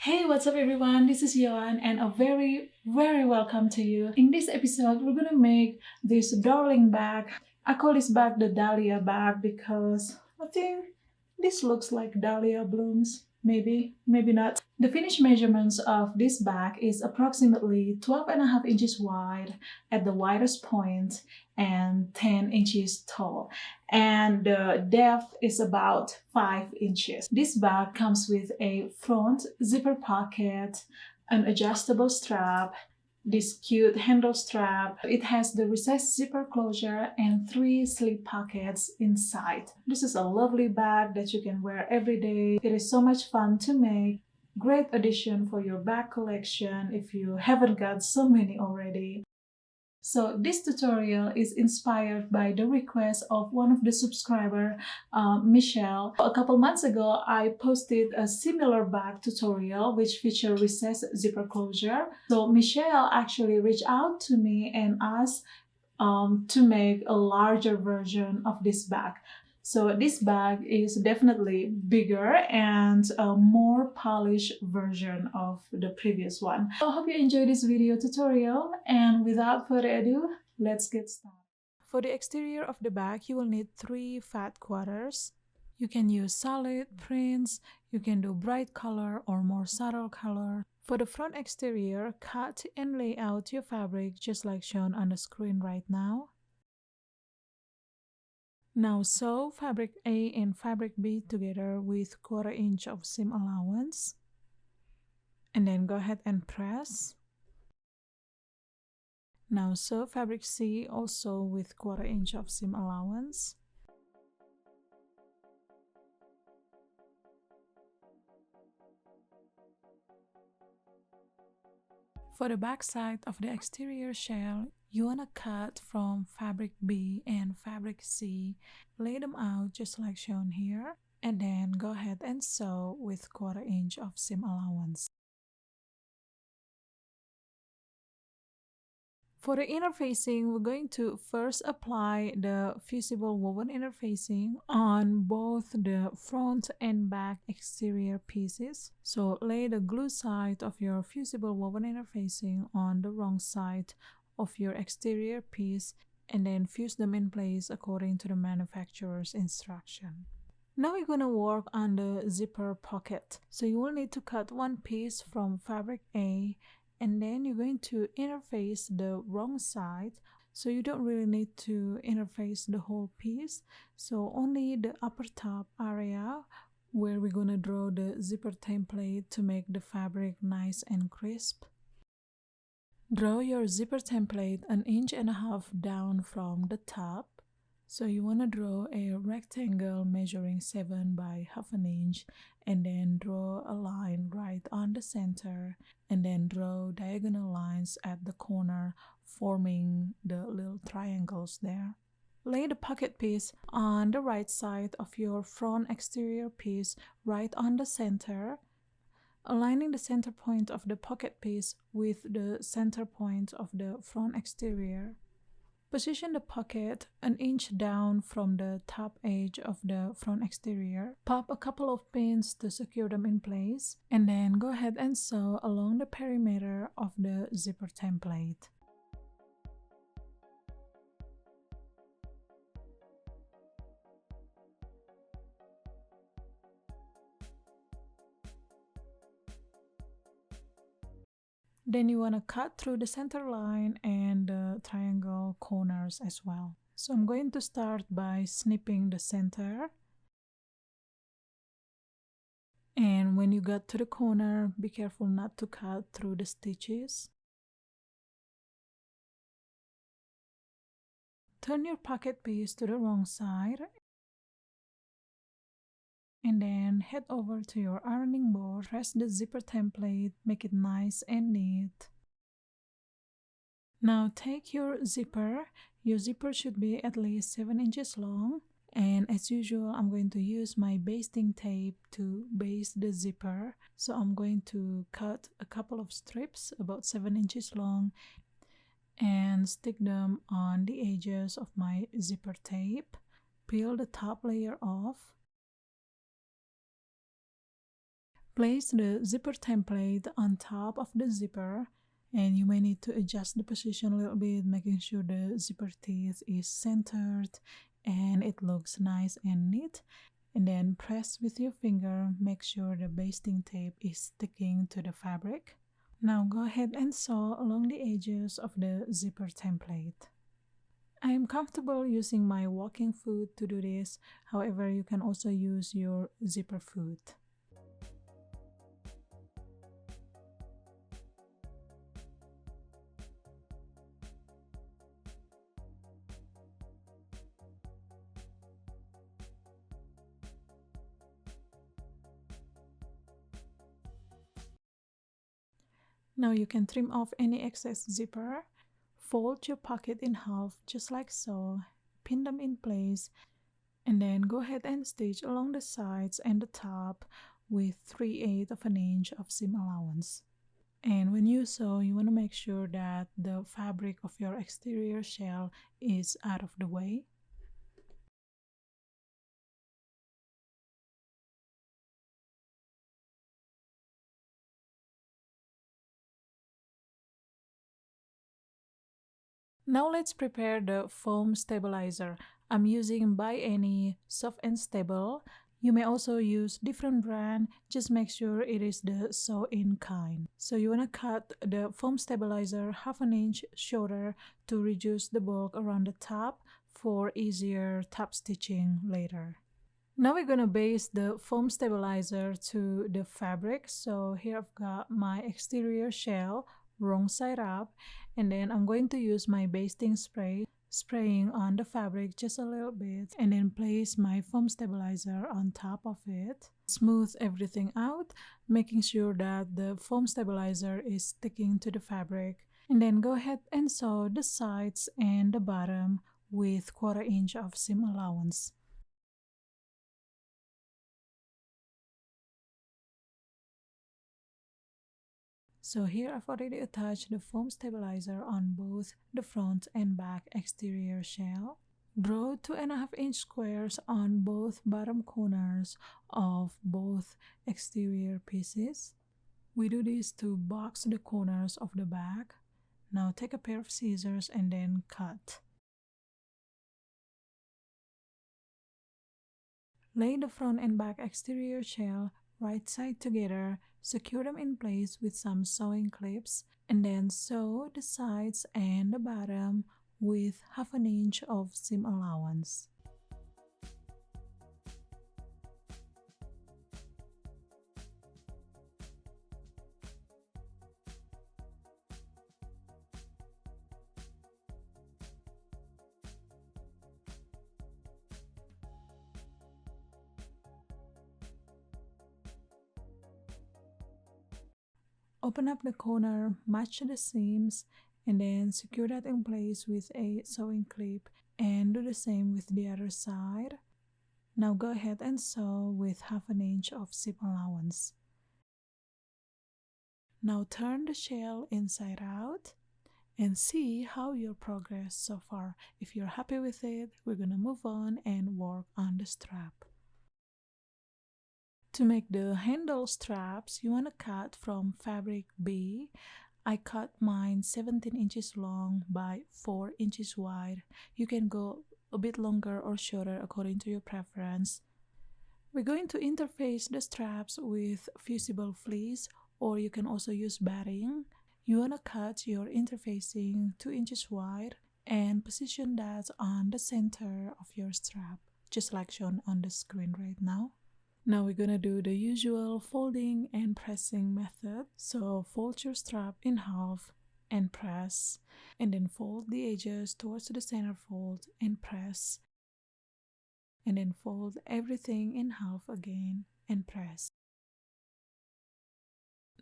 Hey, what's up everyone? This is Yoan and a very welcome to you. In this episode, we're gonna make this darling bag. I call this bag the Dahlia bag because I think this looks like dahlia blooms. Maybe not. The finished measurements of this bag is approximately 12.5 inches wide at the widest point and 10 inches tall. And the depth is about 5 inches. This bag comes with a front zipper pocket, an adjustable strap, this cute handle strap. It has the recessed zipper closure and 3 slip pockets inside. This is a lovely bag that you can wear every day. It is so much fun to make. Great addition for your bag collection if you haven't got so many already. So this tutorial is inspired by the request of one of the subscriber, Michelle. A couple months ago, I posted a similar bag tutorial which featured recessed zipper closure. So Michelle actually reached out to me and asked to make a larger version of this bag. So this bag is definitely bigger and a more polished version of the previous one. I hope you enjoyed this video tutorial, and without further ado, let's get started. For the exterior of the bag, you will need 3 fat quarters. You can use solid prints, you can do bright color or more subtle color. For the front exterior, cut and lay out your fabric just like shown on the screen right now. Now sew fabric A and fabric B together with 1/4 inch of seam allowance. And then go ahead and press. Now sew fabric C also with 1/4 inch of seam allowance. For the back side of the exterior shell, you want to cut from fabric B and fabric C, lay them out just like shown here, and then go ahead and sew with 1/4 inch of seam allowance. For the inner facing, we're going to first apply the Fusible woven inner facing on both the front and back exterior pieces. So lay the glue side of your Fusible woven inner facing on the wrong side of your exterior piece and then fuse them in place according to the manufacturer's instruction. Now we're going to work on the zipper pocket. So you will need to cut one piece from fabric A, and then you're going to interface the wrong side, so you don't really need to interface the whole piece, so only the upper top area where we're going to draw the zipper template to make the fabric nice and crisp. Draw your zipper template 1.5 inches down from the top. So you want to draw a rectangle measuring 7 by 1/2 inch, and then draw a line right on the center, and then draw diagonal lines at the corner forming the little triangles there. Lay the pocket piece on the right side of your front exterior piece right on the center, aligning the center point of the pocket piece with the center point of the front exterior. Position the pocket 1 inch down from the top edge of the front exterior. Pop a couple of pins to secure them in place, and then go ahead and sew along the perimeter of the zipper template. Then you want to cut through the center line and the triangle corners as well. So I'm going to start by snipping the center. And when you get to the corner, be careful not to cut through the stitches. Turn your pocket piece to the wrong side, and then head over to your ironing board, press the zipper template, make it nice and neat. Now take your zipper should be at least 7 inches long, and as usual I'm going to use my basting tape to baste the zipper. So I'm going to cut a couple of strips about 7 inches long and stick them on the edges of my zipper tape. Peel the top layer off. Place the zipper template on top of the zipper, and you may need to adjust the position a little bit, making sure the zipper teeth is centered and it looks nice and neat. And then press with your finger, make sure the basting tape is sticking to the fabric. Now go ahead and sew along the edges of the zipper template. I am comfortable using my walking foot to do this, however you can also use your zipper foot. Now you can trim off any excess zipper. Fold your pocket in half just like so, pin them in place, and then go ahead and stitch along the sides and the top with 3/8 of an inch of seam allowance. And when you sew, you want to make sure that the fabric of your exterior shell is out of the way. Now let's prepare the foam stabilizer. I'm using By Any Soft and Stable. You may also use different brand, just make sure it is the sew-in kind. So you want to cut the foam stabilizer 1/2 inch shorter to reduce the bulk around the top for easier top stitching later. Now we're gonna base the foam stabilizer to the fabric. So here I've got my exterior shell, wrong side up, and then I'm going to use my basting spray, spraying on the fabric just a little bit, and then place my foam stabilizer on top of it. Smooth everything out, making sure that the foam stabilizer is sticking to the fabric, and then go ahead and sew the sides and the bottom with 1/4 inch of seam allowance. So here I've already attached the foam stabilizer on both the front and back exterior shell. Draw 2.5 inch squares on both bottom corners of both exterior pieces. We do this to box the corners of the back. Now take a pair of scissors and then cut. Lay the front and back exterior shell right side together, secure them in place with some sewing clips, and then sew the sides and the bottom with 1/2 inch of seam allowance. Open up the corner, match the seams, and then secure that in place with a sewing clip, and do the same with the other side. Now go ahead and sew with 1/2 inch of seam allowance. Now turn the shell inside out and see how your progress so far. If you're happy with it, we're gonna move on and work on the strap. To make the handle straps, you want to cut from fabric B. I cut mine 17 inches long by 4 inches wide. You can go a bit longer or shorter according to your preference. We're going to interface the straps with Fusible fleece, or you can also use batting. You want to cut your interfacing 2 inches wide and position that on the center of your strap, just like shown on the screen right now. Now we're gonna do the usual folding and pressing method. So fold your strap in half and press, and then fold the edges towards the center fold and press, and then fold everything in half again and press.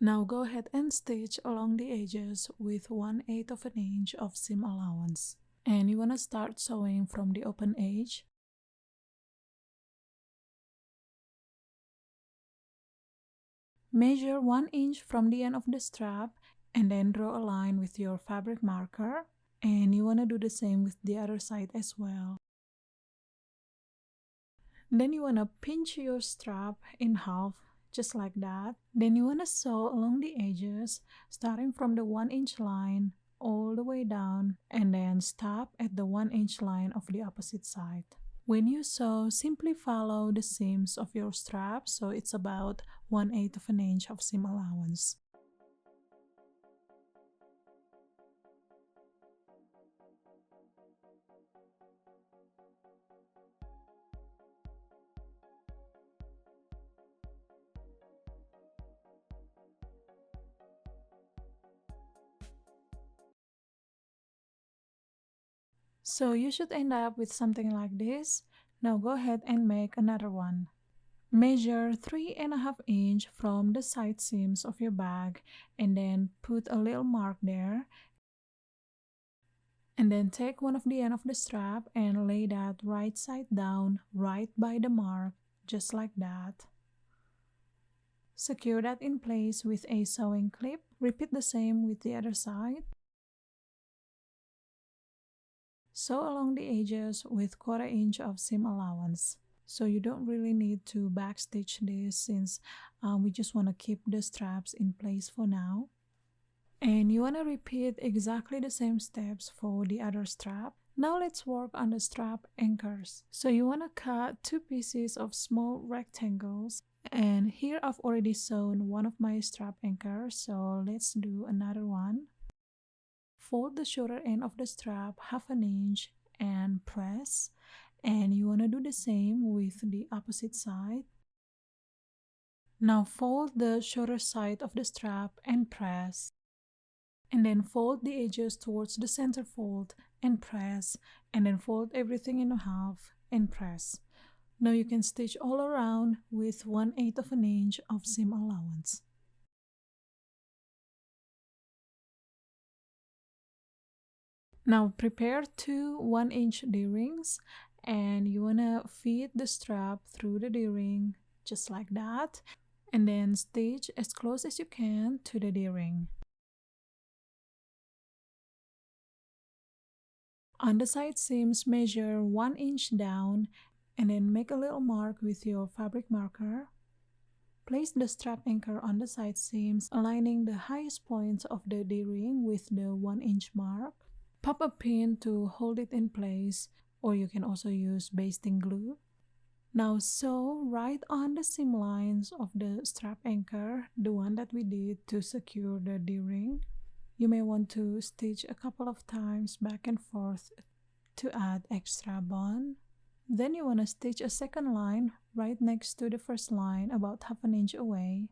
Now go ahead and stitch along the edges with 1/8 of an inch of seam allowance. And you want to start sewing from the open edge. Measure 1 inch from the end of the strap and then draw a line with your fabric marker, and you want to do the same with the other side as well. Then you want to pinch your strap in half just like that. Then you want to sew along the edges, starting from the 1-inch line all the way down, and then stop at the 1-inch line of the opposite side. When you sew, simply follow the seams of your strap, so it's about 1/8 of an inch of seam allowance. So you should end up with something like this. Now go ahead and make another one. Measure 3.5 inch from the side seams of your bag and then put a little mark there. And then take one of the end of the strap and lay that right side down right by the mark, just like that. Secure that in place with a sewing clip. Repeat the same with the other side. Sew along the edges with 1/4 inch of seam allowance. So you don't really need to backstitch this since we just want to keep the straps in place for now. And you want to repeat exactly the same steps for the other strap. Now let's work on the strap anchors. So you want to cut 2 pieces of small rectangles. And here I've already sewn one of my strap anchors, so let's do another one. Fold the shorter end of the strap 1/2 inch and press. And you want to do the same with the opposite side. Now fold the shorter side of the strap and press. And then fold the edges towards the center fold and press. And then fold everything in half and press. Now you can stitch all around with 1/8 of an inch of seam allowance. Now prepare 2 1-inch D-rings and you want to feed the strap through the D-ring just like that, and then stitch as close as you can to the D-ring. On the side seams, measure 1 inch down and then make a little mark with your fabric marker. Place the strap anchor on the side seams, aligning the highest points of the D-ring with the 1-inch mark. Pop a pin to hold it in place, or you can also use basting glue. Now sew right on the seam lines of the strap anchor, the one that we did to secure the D-ring. You may want to stitch a couple of times back and forth to add extra bond. Then you want to stitch a second line right next to the first line, about 1/2 inch away.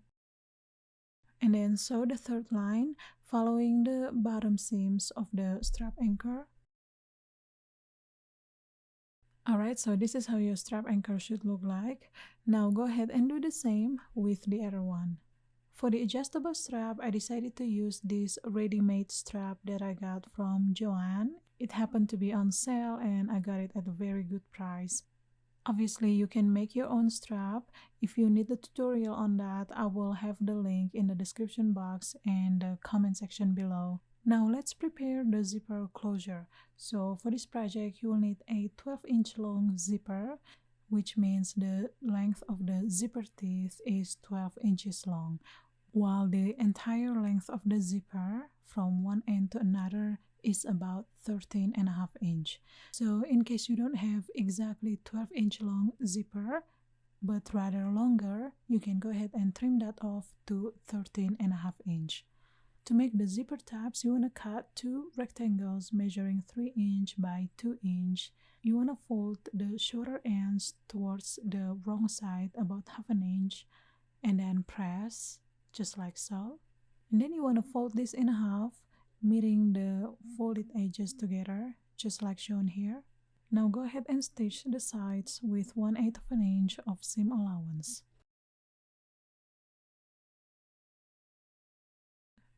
And then sew the third line following the bottom seams of the strap anchor. Alright, so this is how your strap anchor should look like. Now go ahead and do the same with the other one. For the adjustable strap, I decided to use this ready-made strap that I got from Joann. It happened to be on sale and I got it at a very good price. Obviously, you can make your own strap. If you need the tutorial on that, I will have the link in the description box and the comment section below. Now let's prepare the zipper closure. So for this project, you will need a 12-inch long zipper, which means the length of the zipper teeth is 12 inches long, while the entire length of the zipper from one end to another is about 13.5 inch. So in case you don't have exactly 12-inch long zipper, but rather longer, you can go ahead and trim that off to 13.5 inch. To make the zipper tabs, you want to cut 2 rectangles measuring 3 inch by 2 inch. You want to fold the shorter ends towards the wrong side about 1/2 inch and then press just like so. And then you want to fold this in half, meeting the folded edges together just like shown here. Now go ahead and stitch the sides with 1/8 of an inch of seam allowance.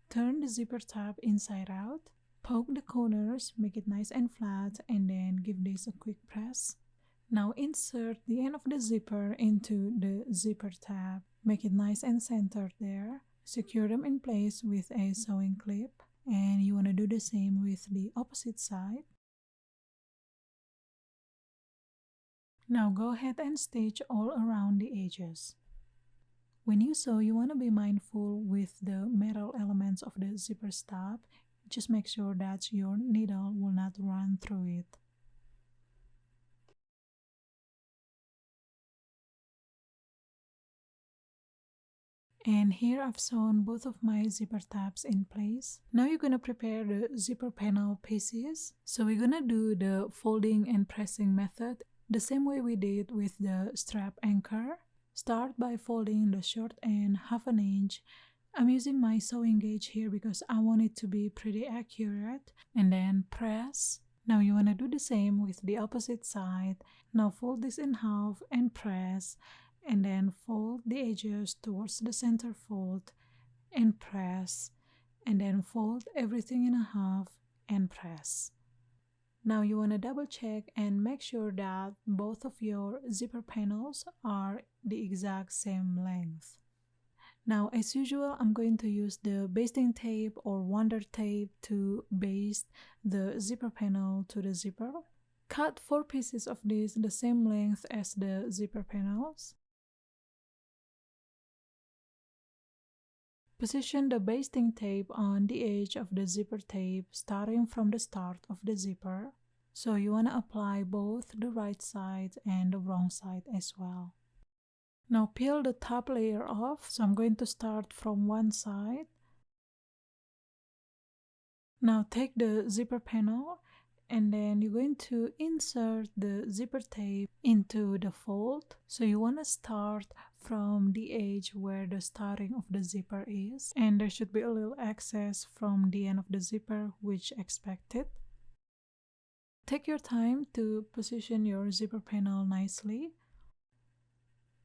Turn the zipper tab inside out, poke the corners, make it nice and flat, and then give this a quick press. Now insert the end of the zipper into the zipper tab, make it nice and centered there. Secure them in place with a sewing clip, and you want to do the same with the opposite side. Now go ahead and stitch all around the edges. When you sew, you want to be mindful with the metal elements of the zipper stop. Just make sure that your needle will not run through it. And here I've sewn both of my zipper tabs in place. Now you're gonna prepare the zipper panel pieces. So we're gonna do the folding and pressing method the same way we did with the strap anchor. Start by folding the short end 1/2 inch. I'm using my sewing gauge here because I want it to be pretty accurate. And then press. Now you want to do the same with the opposite side. Now fold this in half and press, and then fold the edges towards the center fold and press, and then fold everything in half and press. Now you want to double check and make sure that both of your zipper panels are the exact same length. Now, as usual, I'm going to use the basting tape or wonder tape to baste the zipper panel to the zipper. Cut 4 pieces of this the same length as the zipper panels. Position the basting tape on the edge of the zipper tape starting from the start of the zipper. So you want to apply both the right side and the wrong side as well. Now peel the top layer off, so I'm going to start from one side. Now take the zipper panel and then you're going to insert the zipper tape into the fold. So you want to start from the edge where the starting of the zipper is, and there should be a little excess from the end of the zipper, which expected. Take your time to position your zipper panel nicely.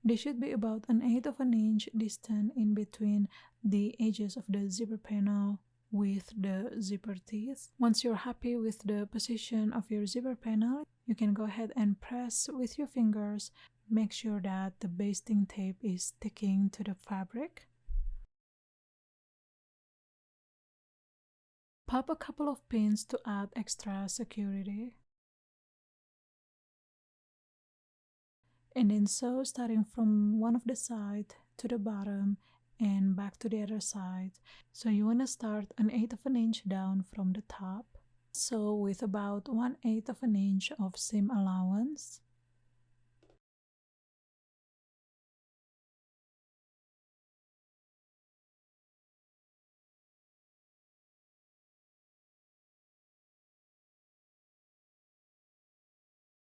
They should be about 1/8 of an inch distant in between the edges of the zipper panel with the zipper teeth. Once you're happy with the position of your zipper panel, you can go ahead and press with your fingers. Make sure that the basting tape is sticking to the fabric. Pop a couple of pins to add extra security. And then sew starting from one of the side to the bottom and back to the other side. So you want to start 1/8 of an inch down from the top. Sew with about 1/8 of an inch of seam allowance.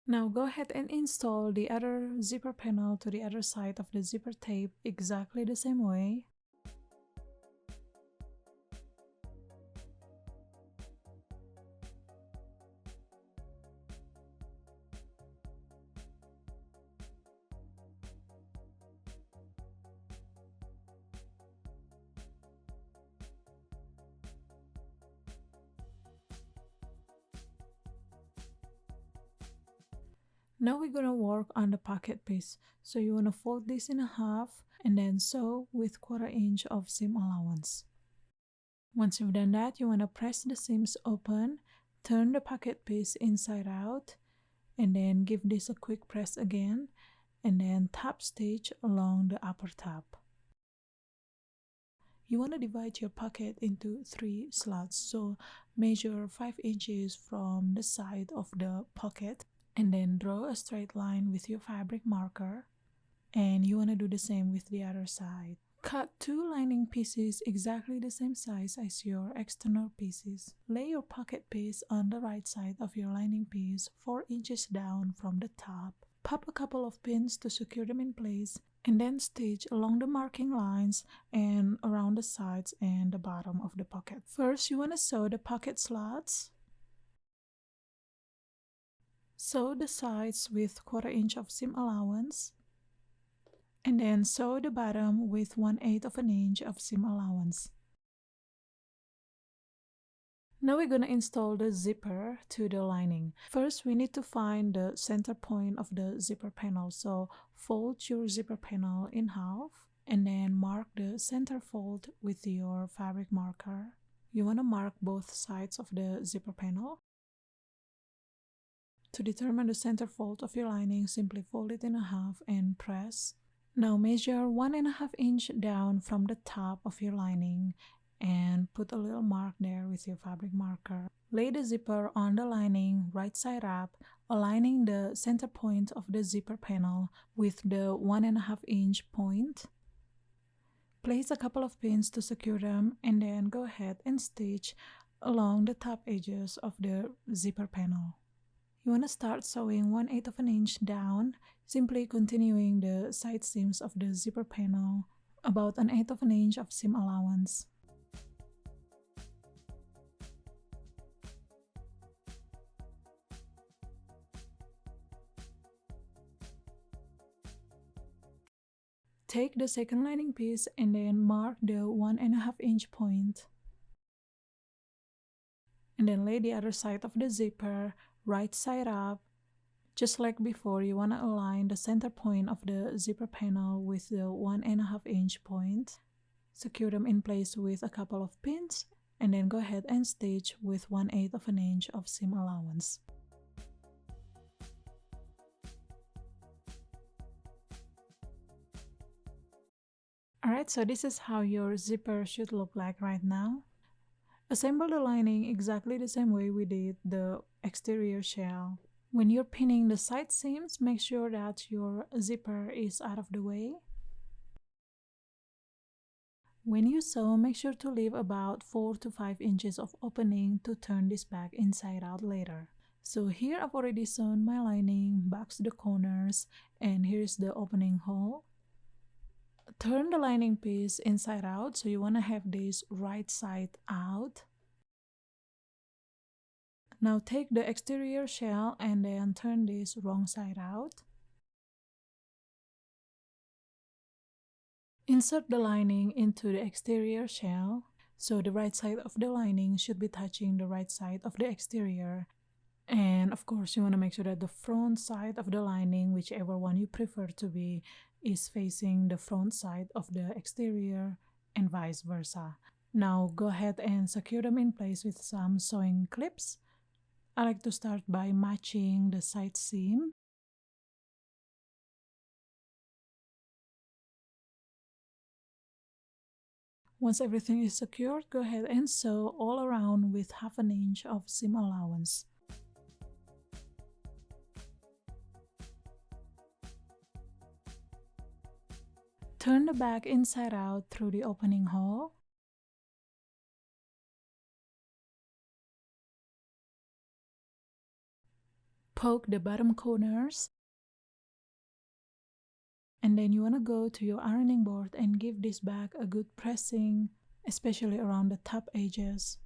Now go ahead and install the other zipper panel to the other side of the zipper tape exactly the same way. Now we're gonna work on the pocket piece. So you wanna fold this in half and then sew with 1/4 inch of seam allowance. Once you've done that, you wanna press the seams open, turn the pocket piece inside out, and then give this a quick press again, and then top stitch along the upper top. You want to divide your pocket into 3 slots, so measure 5 inches from the side of the pocket and then draw a straight line with your fabric marker, and you want to do the same with the other side. Cut 2 lining pieces exactly the same size as your external pieces. Lay your pocket piece on the right side of your lining piece 4 inches down from the top. Pop a couple of pins to secure them in place, and then stitch along the marking lines and around the sides and the bottom of the pocket. First, you want to sew the pocket slots. Sew the sides with 1/4 inch of seam allowance, and then sew the bottom with 1/8 of an inch of seam allowance. Now we're going to install the zipper to the lining. First, we need to find the center point of the zipper panel. So fold your zipper panel in half and then mark the center fold with your fabric marker. You want to mark both sides of the zipper panel. To determine the center fold of your lining, simply fold it in half and press. Now measure 1.5 inch down from the top of your lining and put a little mark there with your fabric marker. Lay the zipper on the lining right side up, aligning the center point of the zipper panel with the 1.5 inch point. Place a couple of pins to secure them and then go ahead and stitch along the top edges of the zipper panel. You want to start sewing 1/8 of an inch down, simply continuing the side seams of the zipper panel, about 1/8 of an inch of seam allowance. Take the second lining piece and then mark the 1.5 inch point. And then lay the other side of the zipper right side up. Just like before, you want to align the center point of the zipper panel with the 1.5 inch point. Secure them in place with a couple of pins and then go ahead and stitch with 1/8 of an inch of seam allowance. Alright, so this is how your zipper should look like right now. Assemble the lining exactly the same way we did the exterior shell. When you're pinning the side seams, make sure that your zipper is out of the way. When you sew, make sure to leave about 4 to 5 inches of opening to turn this back inside out later. So here I've already sewn my lining, boxed the corners, and here's the opening hole. Turn the lining piece inside out, so you want to have this right side out. Now take the exterior shell and then turn this wrong side out. Insert the lining into the exterior shell, so the right side of the lining should be touching the right side of the exterior. And of course, you want to make sure that the front side of the lining, whichever one you prefer to be, is facing the front side of the exterior and vice versa. Now go ahead and secure them in place with some sewing clips. I like to start by matching the side seam. Once everything is secured, go ahead and sew all around with 1/2 inch of seam allowance. Turn the back inside out through the opening hole. Poke the bottom corners. And then you want to go to your ironing board and give this back a good pressing, especially around the top edges.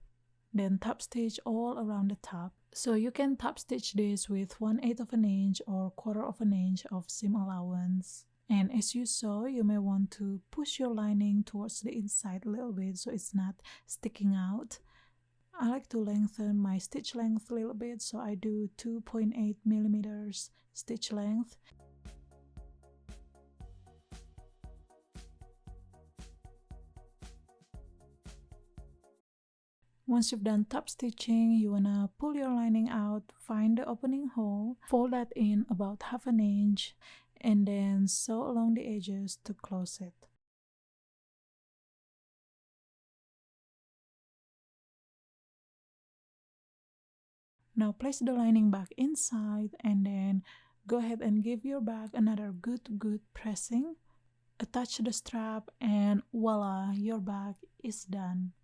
Then top stitch all around the top. So you can top stitch this with 1/8 of an inch or 1/4 of an inch of seam allowance. And as you sew, you may want to push your lining towards the inside a little bit so it's not sticking out. I like to lengthen my stitch length a little bit, so I do 2.8 millimeters stitch length. Once you've done top stitching, you wanna pull your lining out, find the opening hole, fold that in about 1/2 inch, and then sew along the edges to close it. Now place the lining back inside and then go ahead and give your bag another good pressing. Attach the strap and voila, your bag is done.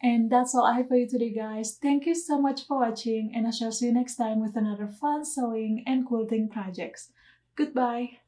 And that's all I have for you today, guys. Thank you so much for watching, and I shall see you next time with another fun sewing and quilting projects. Goodbye!